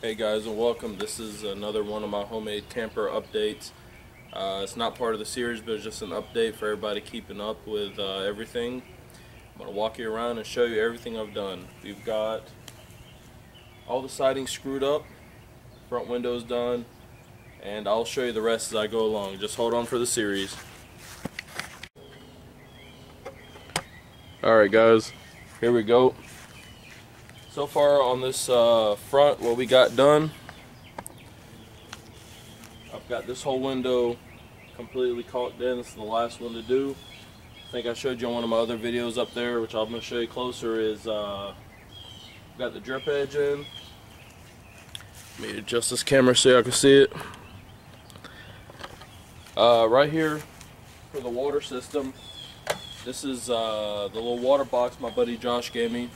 Hey guys, and welcome. This is another one of my homemade camper updates. It's not part of the series, but it's just an update for everybody keeping up with everything. I'm going to walk you around and show you everything I've done. We've got all the siding screwed up, front windows done, and I'll show you the rest as I go along. Just hold on for the series. Alright guys, here we go. So far on this front, what we got done, I've got this whole window completely caulked in. This is the last one to do. I think I showed you on one of my other videos up there, which I'm going to show you closer, is got the drip edge in. Let me adjust this camera so y'all can see it. Right here for the water system, this is the little water box my buddy Josh gave me.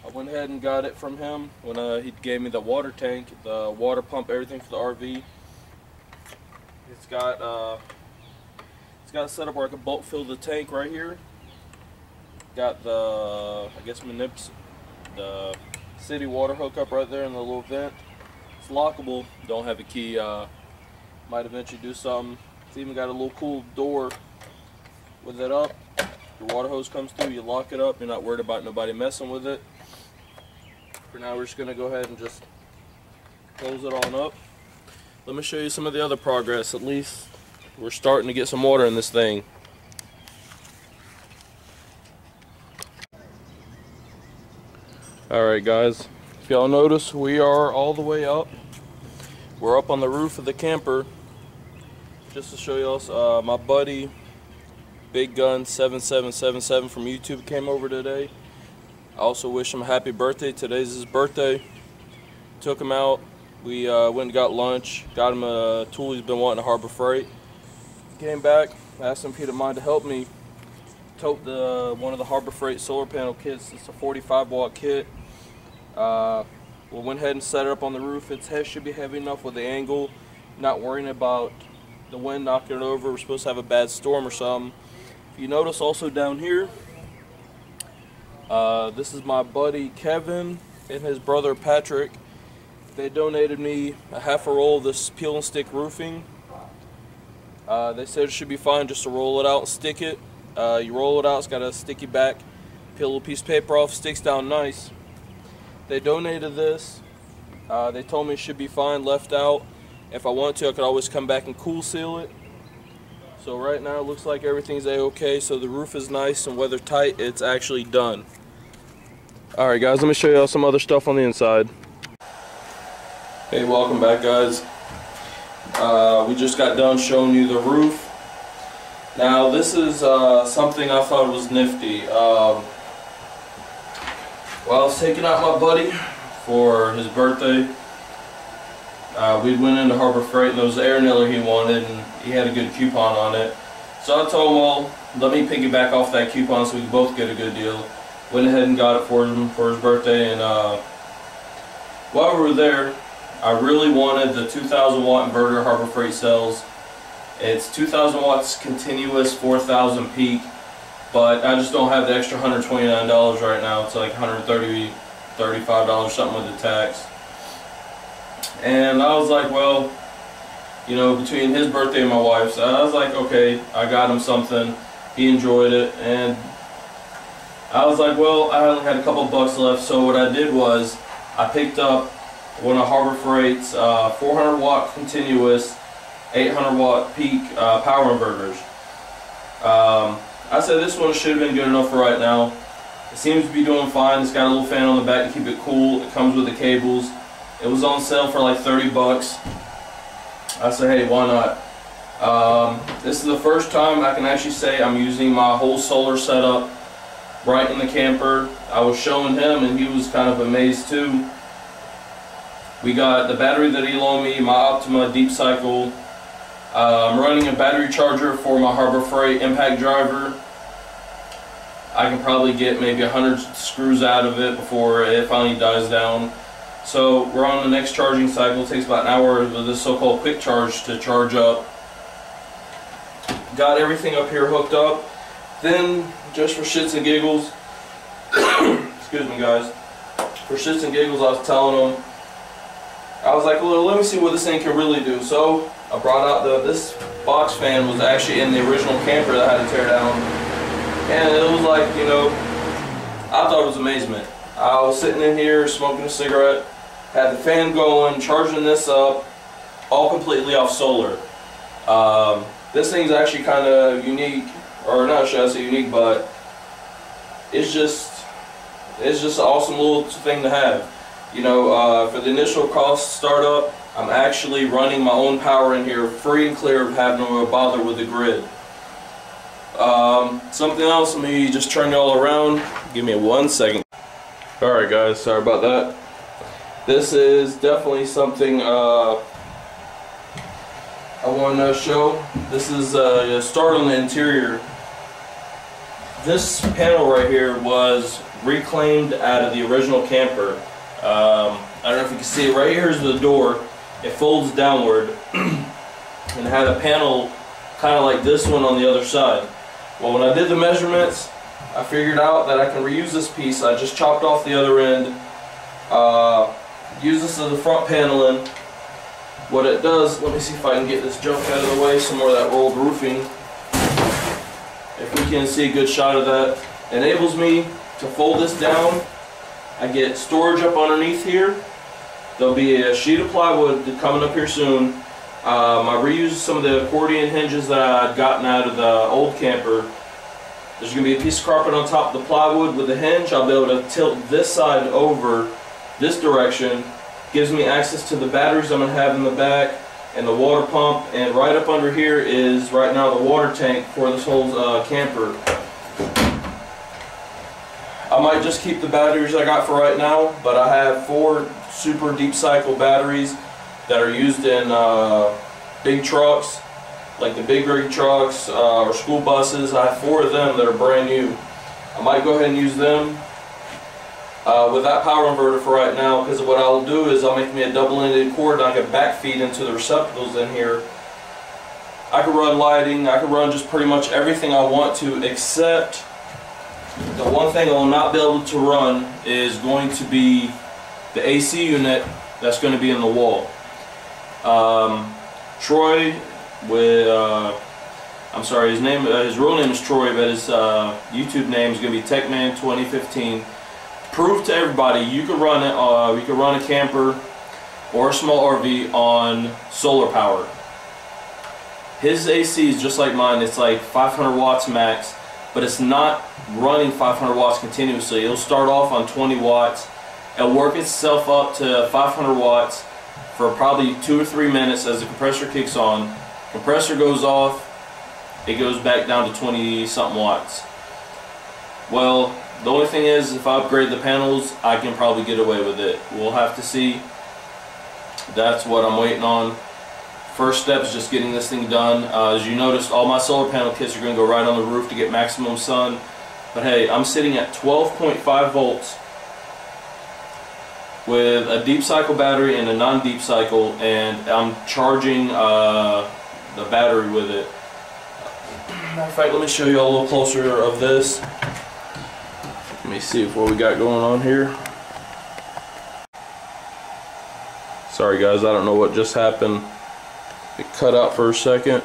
I went ahead and got it from him when he gave me the water tank, the water pump, everything for the RV. It's got a setup where I can bulk fill the tank right here. Got the, I guess the city water hookup right there in the little vent. It's lockable, don't have a key, might eventually do something. It's even got a little cool door with it up. Your water hose comes through, you lock it up, you're not worried about nobody messing with it. For now, we're just going to go ahead and just close it on up. Let me show you some of the other progress. At least we're starting to get some water in this thing. Alright guys, if y'all notice, we are all the way up. We're up on the roof of the camper. Just to show y'all, my buddy Big Gun 7777 from YouTube came over today. I also wish him a happy birthday. Today's his birthday. Took him out. We went and got lunch. Got him a tool he's been wanting to Harbor Freight. Came back. Asked him if he didn't mind to help me tote one of the Harbor Freight solar panel kits. It's a 45 watt kit. We went ahead and set it up on the roof. Its head should be heavy enough with the angle. Not worrying about the wind knocking it over. We're supposed to have a bad storm or something. If you notice also down here, this is my buddy Kevin and his brother Patrick. They donated me a half a roll of this peel and stick roofing. They said it should be fine just to roll it out and stick it. You roll it out, it's got a sticky back. Peel a little piece of paper off, sticks down nice. They donated this. They told me it should be fine left out. If I want to, I could always come back and cool seal it. So right now it looks like everything's a-okay, so the roof is nice and weather tight. It's actually done. Alright guys, let me show you some other stuff on the inside. Hey, welcome back guys. We just got done showing you the roof. Now this is something I thought was nifty. While I was taking out my buddy for his birthday, we went into Harbor Freight and there was the air nailer he wanted and he had a good coupon on it. So I told him, well, let me piggyback off that coupon so we can both get a good deal. Went ahead and got it for him for his birthday, and while we were there, I really wanted the 2,000 watt inverter Harbor Freight sells. It's 2,000 watts continuous, 4,000 peak, but I just don't have the extra $129 right now. It's like $130, $35 something with the tax. And I was like, well, you know, between his birthday and my wife's, I was like, okay, I got him something. He enjoyed it, and I was like, well, I only had a couple bucks left, so what I did was I picked up one of Harbor Freight's 400 watt continuous, 800 watt peak power inverters. I said this one should have been good enough for right now. It seems to be doing fine. It's got a little fan on the back to keep it cool. It comes with the cables. It was on sale for like 30 bucks. I said, hey, why not? This is the first time I can actually say I'm using my whole solar setup right in the camper. I was showing him and he was kind of amazed too. We got the battery that he loaned me, my Optima Deep Cycle. I'm running a battery charger for my Harbor Freight impact driver. I can probably get maybe 100 screws out of it before it finally dies down. So we're on the next charging cycle. It takes about an hour with this so-called quick charge to charge up. Got everything up here hooked up. Then, just for shits and giggles, excuse me guys, for shits and giggles I was telling them I was like, well, let me see what this thing can really do. So I brought out this box fan was actually in the original camper that I had to tear down. And it was like, you know, I thought it was amazement. I was sitting in here smoking a cigarette, had the fan going, charging this up, all completely off solar. This thing's actually kind of unique, or not should I say unique, but it's just an awesome little thing to have. You know, for the initial cost startup, I'm actually running my own power in here, free and clear of having to bother with the grid. Something else, let me just turn it all around. Give me 1 second. Alright guys, sorry about that. This is definitely something I want to show. This is a start on the interior. This panel right here was reclaimed out of the original camper. I don't know if you can see it. Right here is the door. It folds downward and it had a panel kind of like this one on the other side. Well, when I did the measurements, I figured out that I can reuse this piece. I just chopped off the other end, use this as the front paneling. What it does, let me see if I can get this junk out of the way, some more of that rolled roofing. If we can see a good shot of that, enables me to fold this down. I get storage up underneath here. There'll be a sheet of plywood coming up here soon. I reused some of the accordion hinges that I'd gotten out of the old camper. There's going to be a piece of carpet on top of the plywood with the hinge. I'll be able to tilt this side over this direction. Gives me access to the batteries I'm going to have in the back and the water pump. And right up under here is right now the water tank for this whole camper. I might just keep the batteries I got for right now, but I have 4 super deep cycle batteries that are used in big trucks, like the big rig trucks or school buses. I have 4 of them that are brand new. I might go ahead and use them with that power inverter for right now, because what I'll do is I'll make me a double-ended cord and I can backfeed into the receptacles in here. I can run lighting, I can run just pretty much everything I want to, except the one thing I will not be able to run is going to be the AC unit that's going to be in the wall. Troy, with I'm sorry, his real name is Troy, but his YouTube name is going to be Techman2015. Prove to everybody you can run it. You can run a camper or a small RV on solar power. His AC is just like mine. It's like 500 watts max, but it's not running 500 watts continuously. It'll start off on 20 watts. It'll work itself up to 500 watts for probably 2 or 3 minutes as the compressor kicks on. Compressor goes off, it goes back down to 20 something watts. Well, the only thing is, if I upgrade the panels, I can probably get away with it. We'll have to see. That's what I'm waiting on. First step is just getting this thing done. As you noticed, all my solar panel kits are going to go right on the roof to get maximum sun. But hey, I'm sitting at 12.5 volts with a deep cycle battery and a non-deep cycle, and I'm charging the battery with it. Matter of fact, let me show you a little closer of this. Let me see what we got going on here. Sorry guys, I don't know what just happened. It cut out for a second.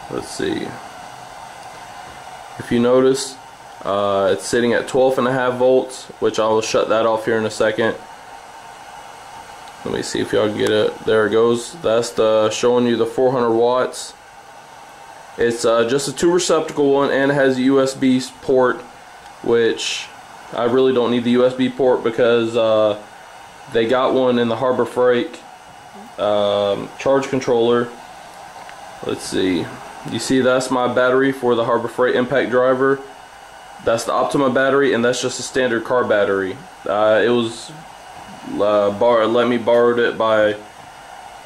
Let's see. If you notice, it's sitting at 12.5 volts, which I will shut that off here in a second. Let me see if y'all can get it. There it goes. That's the showing you the 400 watts. It's just a 2 receptacle one, and it has a USB port, which I really don't need the USB port because they got one in the Harbor Freight charge controller. Let's see. You see, that's my battery for the Harbor Freight impact driver. That's the Optima battery, and that's just a standard car battery. It was let me borrowed it by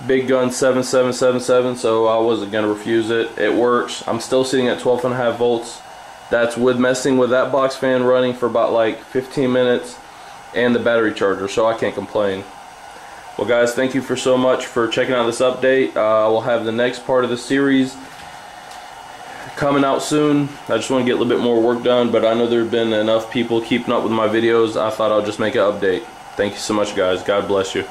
Big Gun 7777, so I wasn't going to refuse it. It works. I'm still sitting at 12.5 volts. That's with messing with that box fan running for about like 15 minutes and the battery charger, so I can't complain. Well guys, thank you so much for checking out this update. We'll have the next part of the series coming out soon. I just want to get a little bit more work done, but I know there have been enough people keeping up with my videos. I thought I'll just make an update. Thank you so much, guys. God bless you.